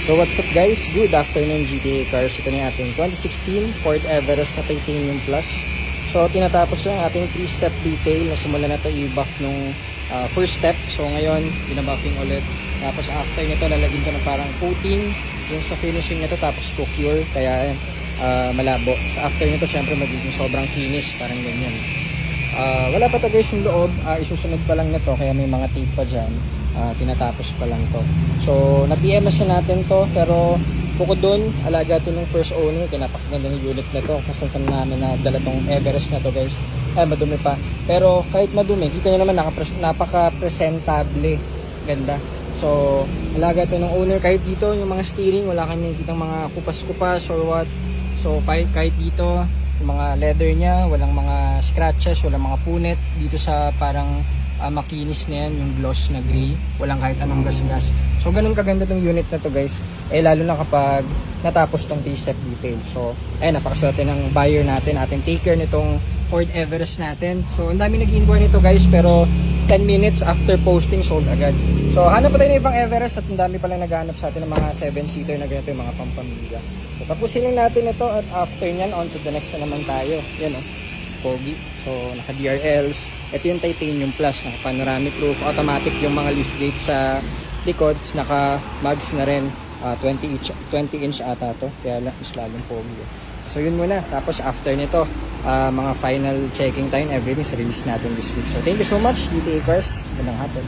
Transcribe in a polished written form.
So what's up guys? Good afternoon GTA Cars. Ito na yung ating 2016 Ford Everest na Titanium Plus. So tinatapos na ang ating 3-step detail. Nasimula na ito i-buff nung first step. So ngayon, binabuffing ulit. Tapos after nito, lalagyan ko ng parang coating yung sa finishing nito. Tapos cure, kaya malabo. So after nito, syempre magiging sobrang kinis. Parang ganyan. Wala pa to guys yung loob. Isusunod pa lang nito, kaya may mga tape pa dyan. Tinatapos pa lang to. So na-PMS na natin to, pero bukod dun, alaga to ng first owner. Kinapakaganda ng unit na to. Kasuntan namin na dala tong Everest na to guys. Madumi pa, pero kahit madumi, kita nyo naman napaka-presentable, ganda. So alaga to ng owner. Kahit dito yung mga steering, wala kami nakikitang mga kupas-kupas or what. So kahit dito yung mga leather nya, walang mga scratches, walang mga punit. Dito sa parang makinis na yan, yung gloss na gray, walang kahit anong gas-gas. So ganun kaganda tong unit na to guys, lalo na kapag natapos tong T-step detail. So napakaswerte ng buyer natin, ating taker nitong Ford Everest natin. So ang dami nag-inquire nito guys, pero 10 minutes after posting sold agad. So hanap pa tayo ng ibang Everest at ang dami palang naghanap sa atin ng mga 7-seater na ganito, yung mga pampamilya. So tapusin lang natin ito at after nyan, on to the next na naman tayo. Yan pogi. So naka DRLs. Ito yung Titanium Plus, naka panoramic roof, automatic yung mga lift gates sa likod, naka mags na rin, 20 inch ata to, kaya mas lalong pogi. So yun muna, tapos after nito, mga final checking time, everything, release natin this week. So thank you so much GTA Cars, magandang hapon.